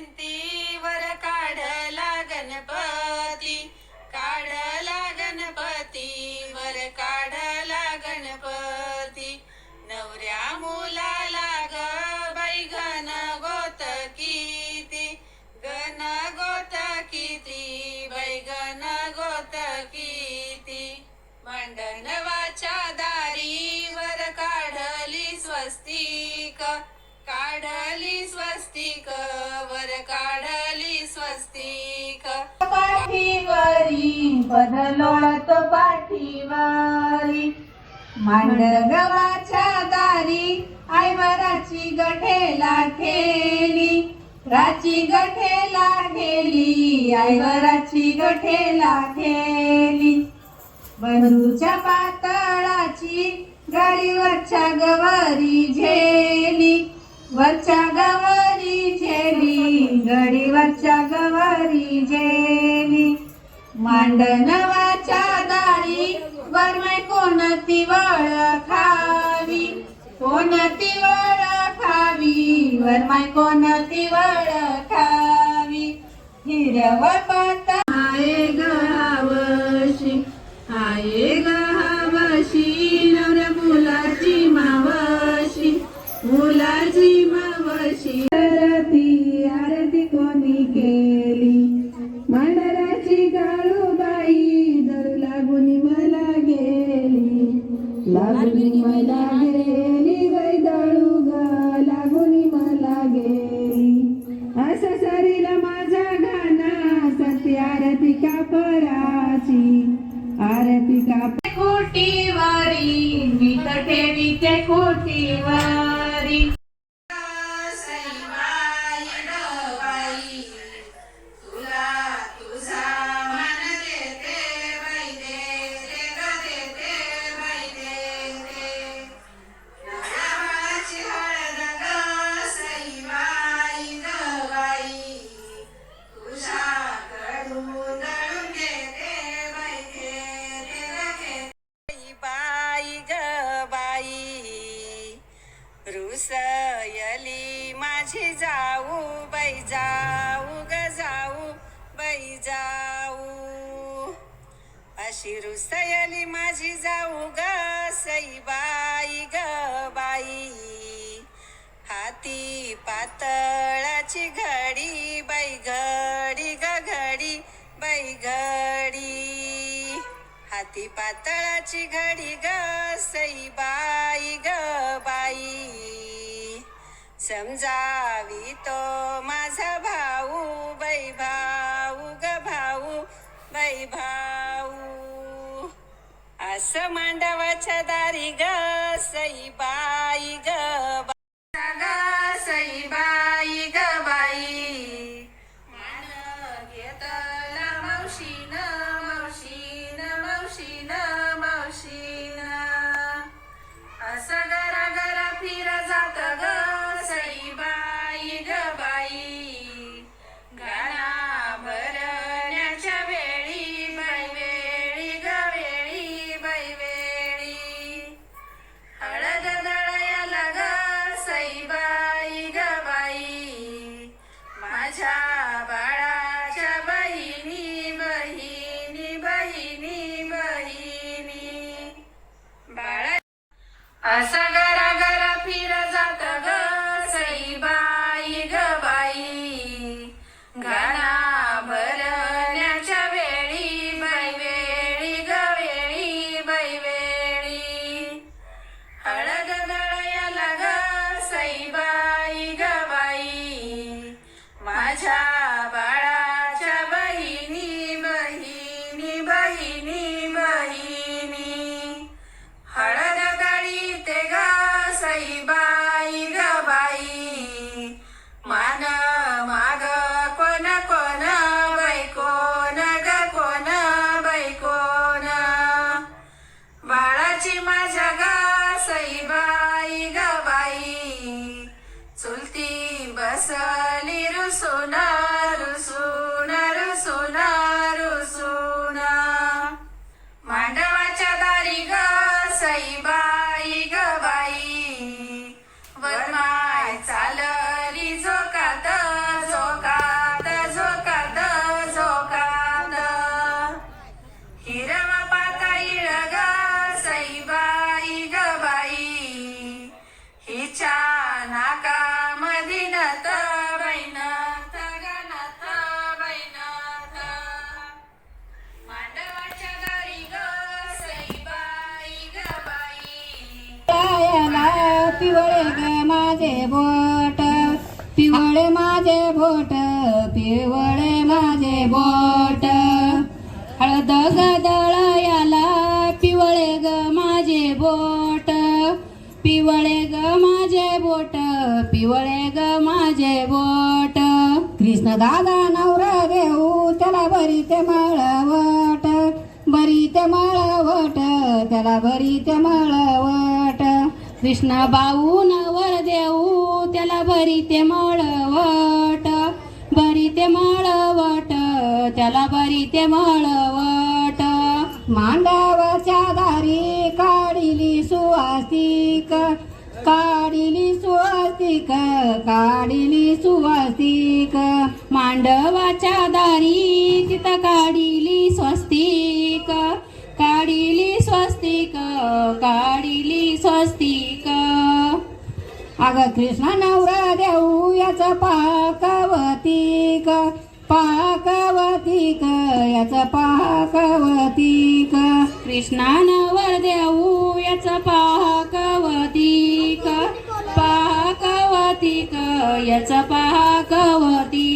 भिंतीवर काढला गणपती, काढला गणपती, वर काढला गणपती. नवऱ्या मुलाला ग बाई घन गोत किती, घन गोत किती, बाई घन गोत किती. मांडणवाच्या दारीवर काढली स्वस्तिक, काढली स्वस्तिक, वर काढली स्वस्तिक. पाठीवरी पदलोळत पाठीवरी, मांडगवाच्या दारी आईवराची गठेला खेली, राची गठेला खेली, आईवराची गठेला खेली. बंधूच्या पातळाची गाडीवरच्या गवारी झेली, वरच्या गवारी झेली, गडीवरच्या गवारी झेली. मांडणवाच्या दारी वरमाय कोणती वळखावी, कोणती वळखावी, वरमाय कोणती वळखावी. हिरवळ पाता आहे गावशी, आहे गावशी, नवऱ्या मुलाची मावशी, मुलाची मावशी. आरती आरती कोणी केली, मांडराची काळूबाई, दर लागून मला गेली, लागून मला गेली, बाई दळू ग लागून मला गेली. असं सरीला माझा गाणा, सत्य आरती कापराची, आरती काप. खोटीवारी मी तर ठेवी ते खोटीवारी. रुसयली माझी जाऊ बाई, जाऊ ग जाऊ बाई जाऊ. अशी रुसयली माझी जाऊ ग सईबाई ग बाई. हाती पातळाची घडी बाई, घडी ग घडी बाई घडी. हाती पातळाची घडी ग सईबाई ग बाई. समजावी तो माझा भाऊ बाई, भाऊ ग भाऊ बाई भाऊ. असं मांडवाच्या दारी ग सईबाई ग बाई, सईबाई ग बाई. मान घेतला मावशीन, मावशीन, मावशीन, मावशीन. असं गरा गरा फिर जात ग सईबाई ग बाई. गाणा भरण्याच्या वेळी बाई, वेळी ग वेळी बाई वेळी. हळद दळायला ग सईबाई ग बाई. माझ्या बाळाच्या बहिणी, बहिणी, बहिणी, बहिणी. बाळा असं गरा गरा फिर जात ग सईबाई ग बाई. गाणा भरण्याच्या वेळी बाई, वेळी ग वेळी बाई वेळी. हळद दळायला ग सईबाई ग बाई. माझ्या बाळाच्या बहिणी, बहिणी, बहिणी, बहिणी. हळद गाडी ते ग सईबाई ग बाई. मान माग कोण कोण बाई, कोण ग कोण बाई कोण. बाळाची माझ्या ग सईबाई ग बाई. चुलती बसली रुसून पिवळे ग माझे बोट पिवळे माझे बोट पिवळे माझे बोट हळद गदळयाला पिवळे ग माझे बोट पिवळे ग माझे बोट पिवळे ग माझे बोट कृष्ण दादा नवरा देऊ त्याला बरी ते मळवट बरी ते मळवट त्याला बरी ते मळवट कृष्ण बाऊ नवर देऊ त्याला बरी ते मळवट बरी ते मळवट त्याला बरी ते मळवट मांडवाच्या दारी काढिली सुवासिक काढिली सुवासिक काढिली सुवासिक मांडवाच्या दारी तिथं काढिली स्वस्तिक काढिली स्वस्तिक काढिली स्वस्तिक अग कृष्ण नवरा देऊ याच पाकवतिक पाकवतिक याच पाकवतिक कृष्णा नवर देऊ याच पाकवतिक पाकवतिक याच पाकवतिक